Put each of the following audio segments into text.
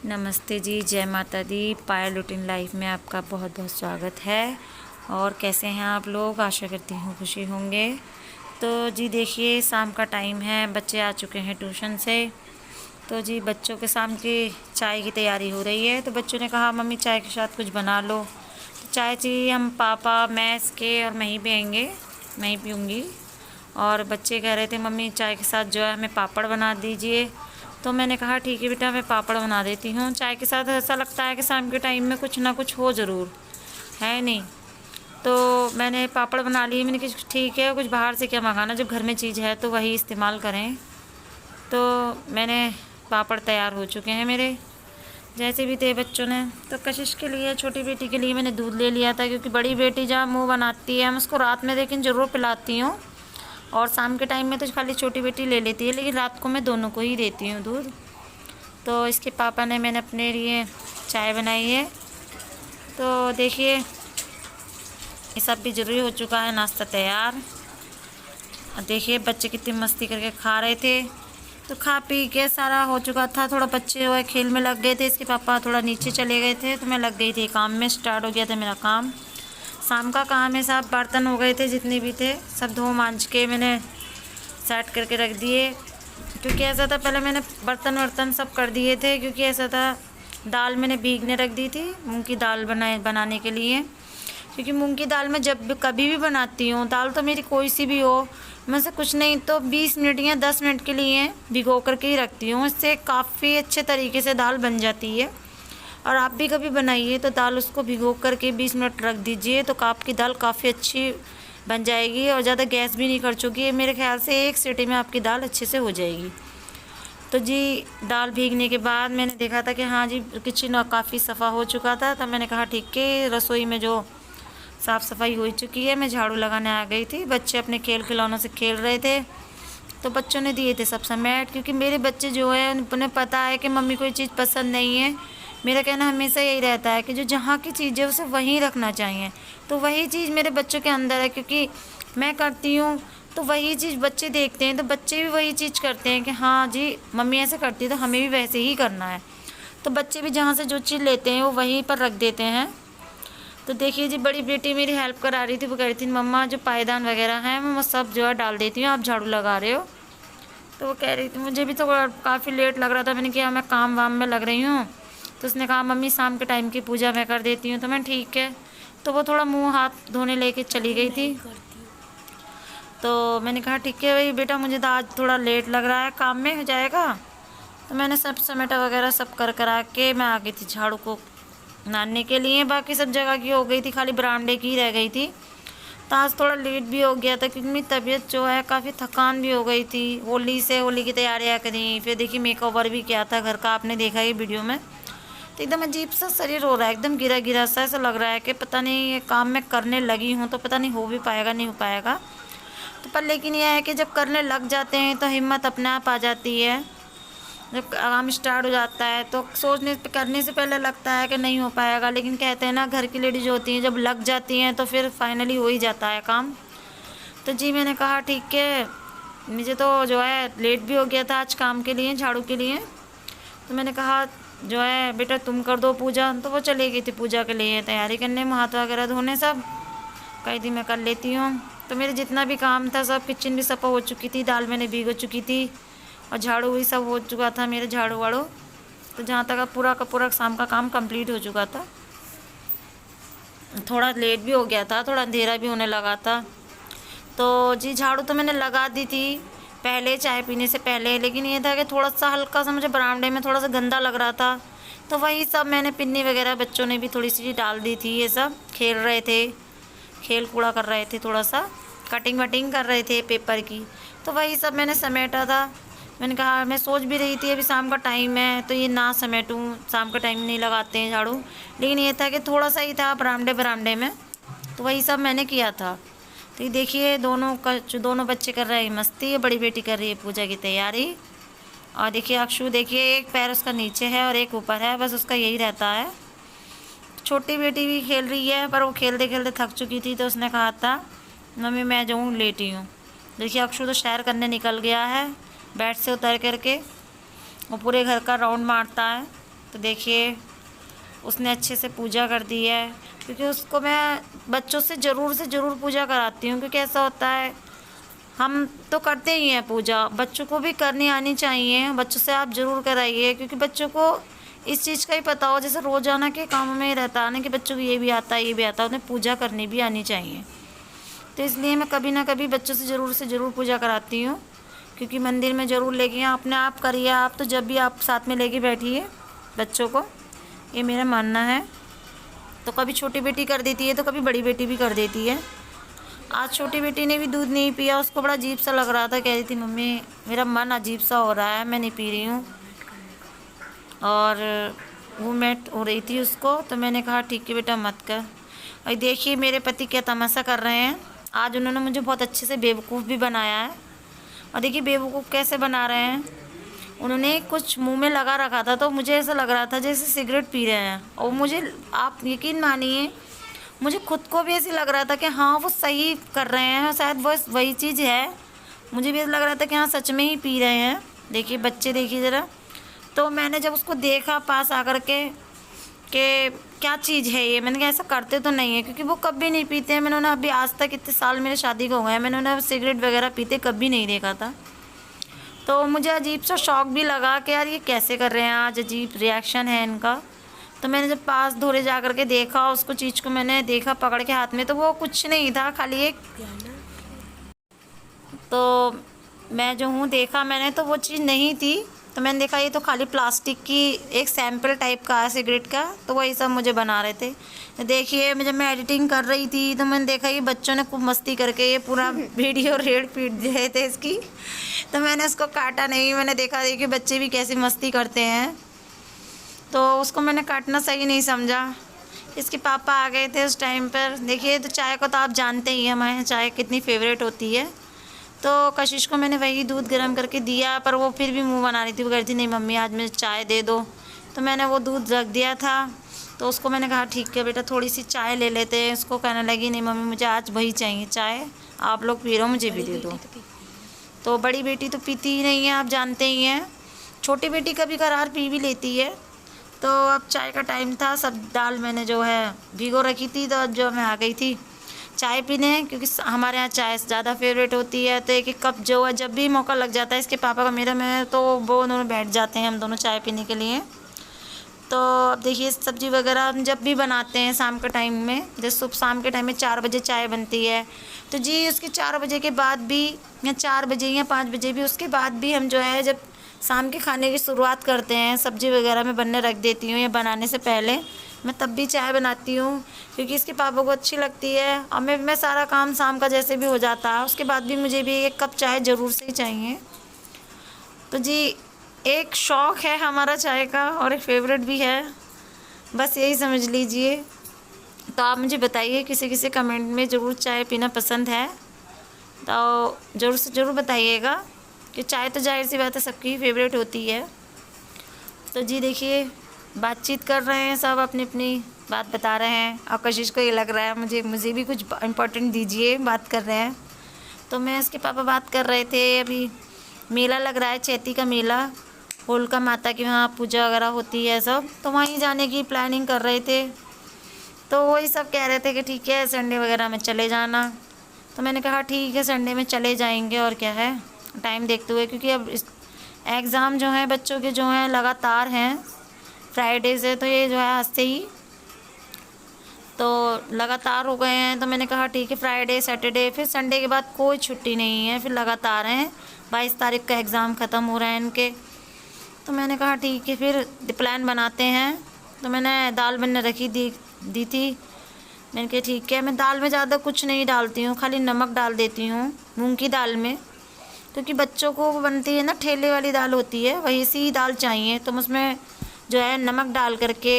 नमस्ते जी, जय माता दी। पायल रूटीन लाइफ में आपका बहुत बहुत स्वागत है। और कैसे हैं आप लोग? आशा करती हूँ खुशी होंगे। तो जी देखिए, शाम का टाइम है, बच्चे आ चुके हैं ट्यूशन से। तो जी बच्चों के शाम की चाय की तैयारी हो रही है। तो बच्चों ने कहा मम्मी चाय के साथ कुछ बना लो। तो चाय चाहिए, हम पापा, मैं इसके और मैं ही पियेंगे, मैं ही पीऊँगी। और बच्चे कह रहे थे मम्मी चाय के साथ जो है हमें पापड़ बना दीजिए। तो मैंने कहा ठीक है बेटा, मैं पापड़ बना देती हूँ। चाय के साथ ऐसा लगता है कि शाम के टाइम में कुछ ना कुछ हो ज़रूर, है नहीं? तो मैंने पापड़ बना लिए। मैंने कहा ठीक है, कुछ बाहर से क्या मंगाना, जब घर में चीज़ है तो वही इस्तेमाल करें। तो मैंने पापड़ तैयार हो चुके हैं मेरे, जैसे भी थे बच्चों ने। तो कशिश के लिए, छोटी बेटी के लिए मैंने दूध ले लिया था, क्योंकि बड़ी बेटी जहाँ मुँह बनाती है, मैं उसको रात में लेकिन ज़रूर पिलाती हूँ। और शाम के टाइम में तो खाली छोटी बेटी ले लेती है, लेकिन रात को मैं दोनों को ही देती हूँ दूध। तो इसके पापा ने, मैंने अपने लिए चाय बनाई है। तो देखिए, ये सब भी ज़रूरी हो चुका है, नाश्ता तैयार। देखिए बच्चे कितनी मस्ती करके खा रहे थे। तो खा पी के सारा हो चुका था। थोड़ा बच्चे जो है खेल में लग गए थे, इसके पापा थोड़ा नीचे चले गए थे, तो मैं लग गई थी काम में। स्टार्ट हो गया था मेरा काम, शाम का काम है। सब बर्तन हो गए थे, जितने भी थे सब धो मांज के मैंने सेट करके रख दिए। क्योंकि ऐसा था, पहले मैंने बर्तन सब कर दिए थे, क्योंकि ऐसा था दाल मैंने भीगने रख दी थी मूंग की दाल बनाने के लिए। क्योंकि मूंग की दाल मैं जब भी कभी भी बनाती हूँ, दाल तो मेरी कोई सी भी हो, मैं से कुछ नहीं तो 20 मिनट या 10 मिनट के लिए भिगो करके ही रखती हूँ। इससे काफ़ी अच्छे तरीके से दाल बन जाती है। और आप भी कभी बनाइए तो दाल उसको भिगो करके 20 मिनट रख दीजिए, तो आपकी दाल काफ़ी अच्छी बन जाएगी और ज़्यादा गैस भी नहीं खर्च होगी। मेरे ख्याल से 1 सीटी में आपकी दाल अच्छे से हो जाएगी। तो जी दाल भीगने के बाद मैंने देखा था कि हाँ जी किचन काफ़ी सफ़ा हो चुका था। तब मैंने कहा ठीक है, रसोई में जो साफ़ सफाई हो चुकी है, मैं झाड़ू लगाने आ गई थी। बच्चे अपने खेल खिलौनों से खेल रहे थे, तो बच्चों ने दिए थे सब समेट। क्योंकि मेरे बच्चे जो है उन्हें पता है कि मम्मी कोई चीज़ पसंद नहीं है। मेरा कहना हमेशा यही रहता है कि जो जहाँ की चीज़ है उसे वहीं रखना चाहिए। तो वही चीज़ मेरे बच्चों के अंदर है, क्योंकि मैं करती हूँ तो वही चीज़ बच्चे देखते हैं, तो बच्चे भी वही चीज़ करते हैं कि हाँ जी मम्मी ऐसे करती है तो हमें भी वैसे ही करना है। तो बच्चे भी जहाँ से जो चीज़ लेते हैं वो वहीं पर रख देते हैं। तो देखिए जी, बड़ी बेटी मेरी हेल्प करा रही थी। वो कह रही थी मम्मा जो पायदान वगैरह हैं मैं सब जो है डाल देती हूँ, आप झाड़ू लगा रहे हो। तो वो कह रही थी, मुझे भी तो काफ़ी लेट लग रहा था, मैंने कहा मैं काम वाम में लग रही हूँ। तो उसने कहा मम्मी शाम के टाइम की पूजा मैं कर देती हूँ। तो मैं ठीक है। तो वो थोड़ा मुंह हाथ धोने लेके चली गई थी। तो मैंने कहा ठीक है भाई बेटा, मुझे तो आज थोड़ा लेट लग रहा है, काम में हो जाएगा। तो मैंने सब समेटा वगैरह सब कर करा के मैं आ गई थी झाड़ू को नानने के लिए। बाकी सब जगह की हो गई थी, खाली बरामदे की रह गई थी। तो आज थोड़ा लेट भी हो गया था, क्योंकि मेरी तबीयत जो है काफ़ी थकान भी हो गई थी। होली की तैयारियाँ करी, फिर देखिए मेकओवर भी किया था घर का, आपने देखा ही वीडियो में। तो एकदम अजीब सा शरीर हो रहा है, एकदम गिरा गिरा सा। ऐसा लग रहा है कि पता नहीं ये काम मैं करने लगी हूँ तो पता नहीं हो भी पाएगा नहीं हो पाएगा। तो पर लेकिन यह है कि जब करने लग जाते हैं तो हिम्मत अपने आप आ जाती है। जब काम स्टार्ट हो जाता है तो सोचने करने से पहले लगता है कि नहीं हो पाएगा, लेकिन कहते हैं ना घर की लेडीज होती हैं जब लग जाती हैं तो फिर फाइनली हो ही जाता है काम। तो जी मैंने कहा ठीक है, मुझे तो जो है लेट भी हो गया था आज काम के लिए, झाड़ू के लिए। तो मैंने कहा जो है बेटा तुम कर दो पूजा। तो वो चली गई थी पूजा के लिए तैयारी करने, हाथ वगैरह धोने सब। कही थी मैं कर लेती हूँ। तो मेरे जितना भी काम था सब, किचन भी सफ़ा हो चुकी थी, दाल मैंने भिगो चुकी थी और झाड़ू भी सब हो चुका था मेरे झाड़ू वाड़ू। तो जहाँ तक पूरा का पूरा शाम का काम कंप्लीट हो चुका था। थोड़ा लेट भी हो गया था, थोड़ा अंधेरा भी होने लगा था। तो जी झाड़ू तो मैंने लगा दी थी पहले, चाय पीने से पहले। लेकिन ये था कि थोड़ा सा हल्का सा मुझे बरामदे में थोड़ा सा गंदा लग रहा था। तो वही सब मैंने पिन्नी वगैरह बच्चों ने भी थोड़ी सी डाल दी थी। ये सब खेल रहे थे, खेल कूड़ा कर रहे थे, थोड़ा सा कटिंग वटिंग कर रहे थे पेपर की। तो वही सब मैंने समेटा था। मैंने कहा, मैं सोच भी रही थी अभी शाम का टाइम है तो ये ना समेटूं, शाम का टाइम नहीं लगाते हैं झाड़ू। लेकिन ये था कि थोड़ा सा ही था बरामदे में, तो वही सब मैंने किया था। तो ये देखिए दोनों बच्चे कर रहे हैं मस्ती है। बड़ी बेटी कर रही है पूजा की तैयारी। और देखिए अक्षु, देखिए एक पैर उसका नीचे है और एक ऊपर है, बस उसका यही रहता है। छोटी बेटी भी खेल रही है, पर वो खेलते खेलते थक चुकी थी तो उसने कहा था मम्मी मैं जाऊँ लेटी हूँ। देखिए अक्षु तो सैर करने निकल गया है, बेड से उतर करके वो पूरे घर का राउंड मारता है। तो देखिए उसने अच्छे से पूजा कर दी है, क्योंकि उसको मैं बच्चों से ज़रूर पूजा कराती हूँ, क्योंकि ऐसा होता है हम तो करते ही हैं पूजा, बच्चों को भी करनी आनी चाहिए। बच्चों से आप ज़रूर कराइए, क्योंकि बच्चों को इस चीज़ का ही पता हो, जैसे रोज़ाना के कामों में ही रहता है ना कि बच्चों को ये भी आता है ये भी आता है, उन्हें पूजा करनी भी आनी चाहिए। तो इसलिए मैं कभी ना कभी बच्चों से ज़रूर पूजा कराती हूँ, क्योंकि मंदिर में ज़रूर लेके अपने आप करिए आप, तो जब भी आप साथ में लेके बैठिए बच्चों को, ये मेरा मानना है। तो कभी छोटी बेटी कर देती है तो कभी बड़ी बेटी भी कर देती है। आज छोटी बेटी ने भी दूध नहीं पिया, उसको बड़ा अजीब सा लग रहा था, कह रही थी मम्मी मेरा मन अजीब सा हो रहा है, मैं नहीं पी रही हूँ, और वूमेट हो रही थी उसको। तो मैंने कहा ठीक है बेटा मत कर। और देखिए मेरे पति क्या तमाशा कर रहे हैं, आज उन्होंने मुझे बहुत अच्छे से बेवकूफ़ भी बनाया है। और देखिए बेवकूफ़ कैसे बना रहे हैं, उन्होंने कुछ मुंह में लगा रखा था, तो मुझे ऐसा लग रहा था जैसे सिगरेट पी रहे हैं, और मुझे आप यकीन मानिए मुझे खुद को भी ऐसे लग रहा था कि हाँ वो सही कर रहे हैं, शायद वो वही चीज़ है। मुझे भी ऐसा लग रहा था कि हाँ सच में ही पी रहे हैं। देखिए बच्चे देखिए ज़रा। तो मैंने जब उसको देखा पास आकर के कि क्या चीज़ है ये, मैंने कहा ऐसा करते तो नहीं है, क्योंकि वो कभी नहीं पीते हैं। मैंने उन्हें अभी आज तक इतने साल मेरे शादी को हो गए, मैंने उन्हें सिगरेट वगैरह पीते कभी नहीं देखा था। तो मुझे अजीब सा शौक भी लगा कि यार ये कैसे कर रहे हैं, आज अजीब रिएक्शन है इनका। तो मैंने जब पास धोरे जा कर के देखा उसको, चीज़ को मैंने देखा पकड़ के हाथ में, तो वो कुछ नहीं था, खाली एक, तो मैं जो हूँ देखा मैंने तो वो चीज़ नहीं थी। तो मैंने देखा ये तो खाली प्लास्टिक की एक सैंपल टाइप का है सिगरेट का, तो वही सब मुझे बना रहे थे। तो देखिए जब मैं एडिटिंग कर रही थी तो मैंने देखा ये बच्चों ने खूब मस्ती करके ये पूरा वीडियो रेड पीट दिए थे इसकी। तो मैंने उसको काटा नहीं, मैंने देखा देखिए बच्चे भी कैसे मस्ती करते हैं, तो उसको मैंने काटना सही नहीं समझा। इसके पापा आ गए थे उस टाइम पर। देखिए तो चाय को तो आप जानते ही हैं हमारे यहाँ चाय कितनी फेवरेट होती है। तो कशिश को मैंने वही दूध गर्म करके दिया, पर वो फिर भी मुंह बना रही थी, वो कह रही थी नहीं मम्मी आज मुझे चाय दे दो। तो मैंने वो दूध रख दिया था, तो उसको मैंने कहा ठीक है बेटा थोड़ी सी चाय ले लेते हैं। उसको कहने लगी नहीं मम्मी मुझे आज वही चाहिए चाय, आप लोग पी रहे हो मुझे भी दे दो। तो बड़ी बेटी तो पीती ही नहीं है, आप जानते ही हैं। छोटी बेटी कभी कभार पी भी लेती है। तो अब चाय का टाइम था, सब दाल मैंने जो है भिगो रखी थी, तो अब जो मैं आ गई थी चाय पीने, क्योंकि हमारे यहाँ चाय ज़्यादा फेवरेट होती है। तो एक एक कप जो है जब भी मौका लग जाता है इसके पापा का मेरा में, तो वो दोनों बैठ जाते हैं हम दोनों चाय पीने के लिए। तो अब देखिए सब्ज़ी वगैरह हम जब भी बनाते हैं शाम के टाइम में, जैसे सुबह शाम के टाइम में 4 बजे चाय बनती है, तो जी उसके 4 बजे के बाद भी, या 4 बजे या 5 बजे भी, उसके बाद भी हम जो है जब शाम के खाने की शुरुआत करते हैं सब्ज़ी वगैरह मैं बनने रख देती हूँ, या बनाने से पहले मैं तब भी चाय बनाती हूँ, क्योंकि इसके पापा को अच्छी लगती है। और मैं सारा काम शाम का जैसे भी हो जाता है उसके बाद भी मुझे भी 1 कप चाय ज़रूर से ही चाहिए। तो जी एक शौक़ है हमारा चाय का, और एक फेवरेट भी है, बस यही समझ लीजिए। तो आप मुझे बताइए किसी किसी कमेंट में ज़रूर चाय पीना पसंद है, तो ज़रूर से ज़रूर बताइएगा कि चाय तो जाहिर सी बात है सबकी फेवरेट होती है। तो जी देखिए बातचीत कर रहे हैं सब, अपनी अपनी बात बता रहे हैं, और कशिश को ये लग रहा है मुझे भी कुछ इम्पोर्टेंट दीजिए, बात कर रहे हैं। तो मैं इसके पापा बात कर रहे थे, अभी मेला लग रहा है चैती का मेला, होलिका माता की वहाँ पूजा वगैरह होती है सब, तो वहीं जाने की प्लानिंग कर रहे थे। तो वही सब कह रहे थे कि ठीक है संडे वगैरह में चले जाना। तो मैंने कहा ठीक है संडे में चले जाएंगे, और क्या है टाइम देखते हुए, क्योंकि अब एग्ज़ाम जो हैं बच्चों के जो हैं लगातार हैं फ्राइडे से, तो ये जो है आज से ही तो लगातार हो गए हैं। तो मैंने कहा ठीक है फ्राइडे सैटरडे फिर संडे के बाद कोई छुट्टी नहीं है, फिर लगातार हैं। 22 तारीख का एग्ज़ाम ख़त्म हो रहा है इनके। तो मैंने कहा ठीक है फिर प्लान बनाते हैं। तो मैंने दाल बनने रखी दी थी। मैंने कहा ठीक है, मैं दाल में ज़्यादा कुछ नहीं डालती हूँ, खाली नमक डाल देती हूँ मूंग की दाल में, क्योंकि बच्चों को वो बनती है ना ठेले वाली दाल होती है, वही सी दाल चाहिए। तो मैं उसमें जो है नमक डाल करके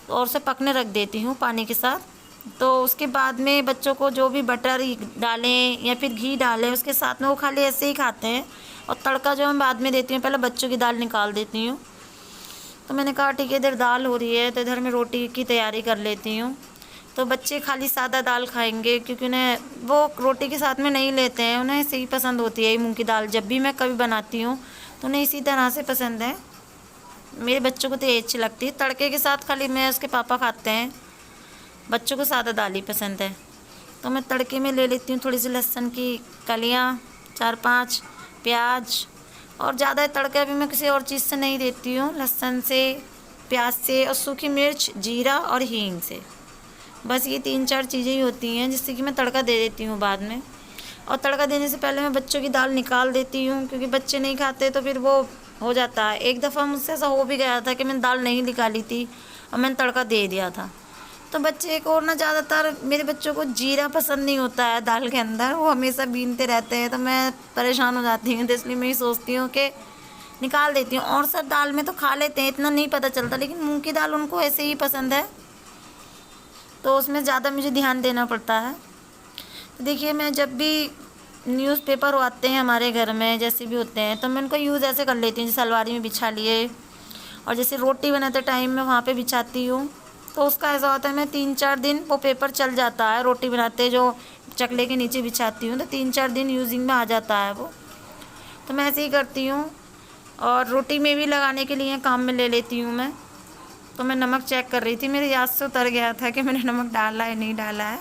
और उसे पकने रख देती हूँ पानी के साथ। तो उसके बाद में बच्चों को जो भी बटर डालें या फिर घी डालें उसके साथ में वो खाली ऐसे ही खाते हैं, और तड़का जो मैं बाद में देती हूँ, पहले बच्चों की दाल निकाल देती हूँ। तो मैंने कहा ठीक है इधर दाल हो रही है तो इधर मैं रोटी की तैयारी कर लेती हूँ। तो बच्चे खाली सादा दाल खाएंगे, क्योंकि उन्हें वो रोटी के साथ में नहीं लेते हैं, उन्हें ऐसे ही पसंद होती है मूंग की दाल। जब भी मैं कभी बनाती हूँ तो उन्हें इसी तरह से पसंद है। मेरे बच्चों को तो ये अच्छी लगती है। तड़के के साथ खाली मैं उसके पापा खाते हैं, बच्चों को सादा दाल ही पसंद है। तो मैं तड़के में ले लेती हूँ थोड़ी सी लहसुन की कलियाँ, 4-5 प्याज, और ज़्यादा तड़का भी मैं किसी और चीज़ से नहीं देती हूँ, लहसुन से, प्याज से और सूखी मिर्च, जीरा और हींग से। बस ये 3-4 चीज़ें ही होती हैं जिससे कि मैं तड़का दे देती हूँ बाद में। और तड़का देने से पहले मैं बच्चों की दाल निकाल देती हूँ, क्योंकि बच्चे नहीं खाते तो फिर वो हो जाता है। एक दफ़ा मुझसे ऐसा हो भी गया था कि मैंने दाल नहीं निकाली थी और मैंने तड़का दे दिया था। तो बच्चे को ना, ज़्यादातर मेरे बच्चों को जीरा पसंद नहीं होता है दाल के अंदर, वो हमेशा बीनते रहते हैं, तो मैं परेशान हो जाती हूँ। तो इसलिए मैं ये सोचती हूँ कि निकाल देती हूँ। और सब दाल में तो खा लेते हैं, इतना नहीं पता चलता, लेकिन मूंग की दाल उनको ऐसे ही पसंद है, तो उसमें ज़्यादा मुझे ध्यान देना पड़ता है। तो देखिए, मैं जब भी न्यूज़पेपर आते हैं हमारे घर में, जैसे भी होते हैं, तो मैं उनको यूज़ ऐसे कर लेती हूँ, जैसे अलमारी में बिछा लिए, और जैसे रोटी बनाते टाइम में वहाँ पे बिछाती हूँ। तो उसका ऐसा होता है, मैं 3-4 दिन वो पेपर चल जाता है। रोटी बनाते जो चकले के नीचे बिछाती हूँ तो 3-4 दिन यूजिंग में आ जाता है वो। तो मैं ऐसे ही करती हूँ। और रोटी में भी लगाने के लिए काम में ले लेती हूँ मैं। तो मैं नमक चेक कर रही थी, मेरे याद से उतर गया था कि मैंने नमक डाला है नहीं डाला है।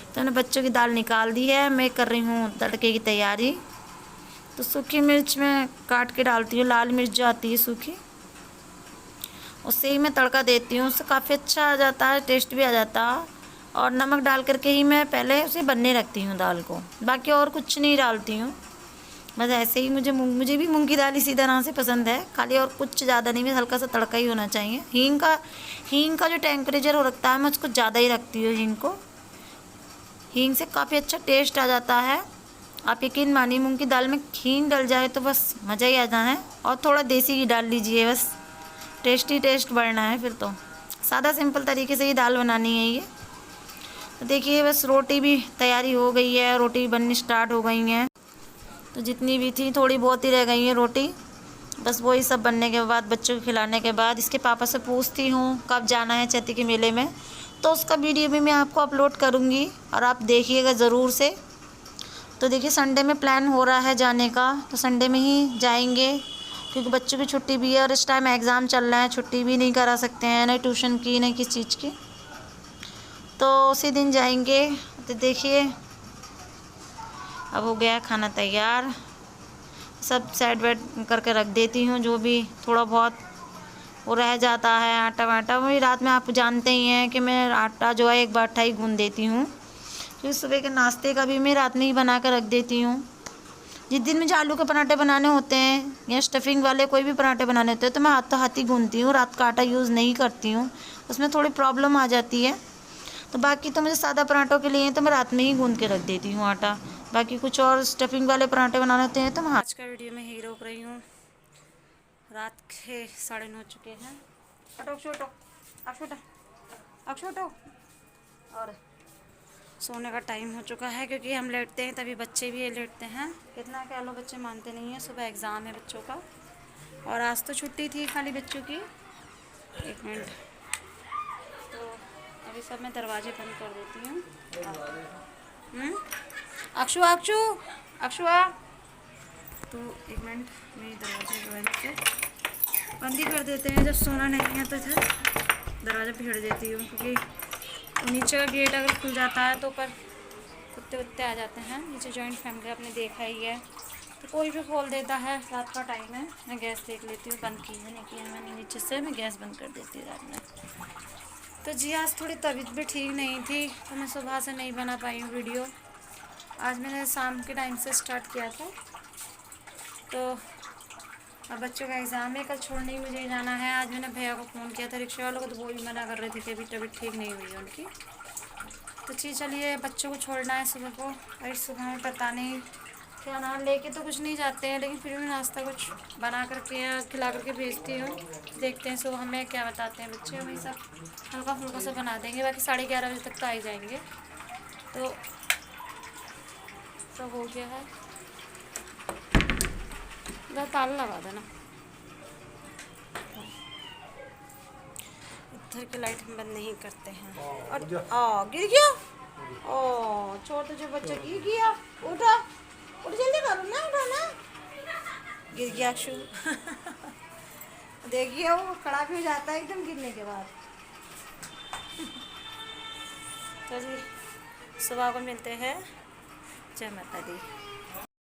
तो मैंने बच्चों की दाल निकाल दी है, मैं कर रही हूँ तड़के की तैयारी। तो सूखी मिर्च मैं काट के डालती हूँ, लाल मिर्च जो आती है सूखी, उससे ही मैं तड़का देती हूँ। उससे काफ़ी अच्छा आ जाता है, टेस्ट भी आ जाता है। और नमक डाल करके ही मैं पहले उसे बनने रखती हूँ दाल को, बाकी और कुछ नहीं डालती हूँ। बस ऐसे ही मुझे भी मूंग की दाल इसी तरह से पसंद है, खाली और कुछ ज़्यादा नहीं, मैं हल्का सा तड़का ही होना चाहिए। हींग का जो टेम्परेचर हो रखता है, मैं उसको ज़्यादा ही रखती हूँ हींग को। हींग से काफ़ी अच्छा टेस्ट आ जाता है। आप यकीन मानिए, मूंग की दाल में हींग डल जाए तो बस मज़ा ही आ जाना है। और थोड़ा देसी घी डाल लीजिए, बस टेस्ट बढ़ना है फिर तो। सादा सिंपल तरीके से ही दाल बनानी है ये। तो देखिए, बस रोटी भी तैयारी हो गई है, रोटी भी बननी स्टार्ट हो गई हैं। तो जितनी भी थी थोड़ी बहुत ही रह गई है रोटी, बस वही सब बनने के बाद, बच्चों को खिलाने के बाद, इसके पापा से पूछती हूँ कब जाना है चैती के मेले में। तो उसका वीडियो भी मैं आपको अपलोड करूँगी और आप देखिएगा ज़रूर से। तो देखिए, संडे में प्लान हो रहा है जाने का, तो संडे में ही जाएंगे, क्योंकि बच्चों की छुट्टी भी है और इस टाइम एग्ज़ाम चल रहा है, छुट्टी भी नहीं करा सकते हैं, ना ट्यूशन की ना किस चीज़ की। तो उसी दिन जाएंगे। तो देखिए, अब हो गया खाना तैयार, सब साइड वाइड करके रख देती हूँ। जो भी थोड़ा बहुत वो रह जाता है, आटा वाटा, वही रात में आप जानते ही हैं कि मैं आटा जो है एक बार ही गूँध देती हूँ, क्योंकि सुबह के नाश्ते का भी मैं रात में ही बना कर रख देती हूँ। जिस दिन मुझे आलू के पराठे बनाने होते हैं या स्टफिंग वाले कोई भी पराठे बनाने होते हैं, तो मैं हाथ ही गूँधती हूँ, रात का आटा यूज़ नहीं करती हूँ, उसमें थोड़ी प्रॉब्लम आ जाती है। तो बाकी तो मुझे सादा पराठों के लिए तो मैं रात में ही गूँध के रख देती हूँ आटा। बाकी कुछ और स्टफिंग वाले पराठे बनाने होते हैं तो मैं आज का वीडियो में ही रोक रही हूँ। रात के 9:30 हो चुके हैं। अक्षोटो और सोने का टाइम हो चुका है, क्योंकि हम लेटते हैं तभी बच्चे भी लेटते हैं। कितना कह लो, बच्चे मानते नहीं हैं। सुबह एग्ज़ाम है बच्चों का, और आज तो छुट्टी थी खाली बच्चों की। 1 मिनट, तो अभी सब मैं दरवाजे बंद कर देती हूँ। अक्षु अक्षु अक्षु आ, तो 1 मिनट, मेरे दरवाजे जो है बंद ही कर देते हैं। जब सोना नहीं है तो इधर दरवाज़ा भेड़ देती हूँ, क्योंकि नीचे का गेट अगर खुल जाता है तो ऊपर कुत्ते उत्ते आ जाते हैं। नीचे जॉइंट फैमिली आपने देखा ही है, तो कोई भी खोल देता है। रात का टाइम है, मैं गैस देख लेती हूँ, बंद की है नहीं की है मैंने, नीचे से मैं गैस बंद कर देती हूँ रात में। तो जी, आज थोड़ी तबीयत भी ठीक नहीं थी, तो मैं सुबह से नहीं बना पाई हूँ वीडियो। आज मैंने शाम के टाइम से स्टार्ट किया था। तो अब बच्चों का एग्ज़ाम है, कल छोड़ने ही मुझे जाना है। आज मैंने भैया को फ़ोन किया था, रिक्शे वालों को, तो वो भी मना कर रहे थे कि अभी तबीयत ठीक नहीं हुई है उनकी। तो चलिए, बच्चों को छोड़ना है सुबह को। और सुबह में पता नहीं क्या नाम लेके तो कुछ नहीं जाते हैं, लेकिन फिर भी नाश्ता कुछ बना करके या खिला करके भेजती हूँ। देखते हैं सुबह हमें क्या बताते हैं बच्चे, वही सब हल्का फुल्का सा बना देंगे। बाकी 11:30 बजे तक तो आ ही जाएंगे। तो सब हो गया है, इधर ताला लगा देना। इधर की लाइट हम बंद नहीं करते हैं। और गिर गया, छोड़ तुझे बच्चा, गिर गया, उठा उठ, जल्दी करो ना, उठा ना, गिर गया अक्षु। देखिए वो खड़ा भी हो जाता है एकदम गिरने के बाद। तो जी सुबह को मिलते हैं। जय माता दी।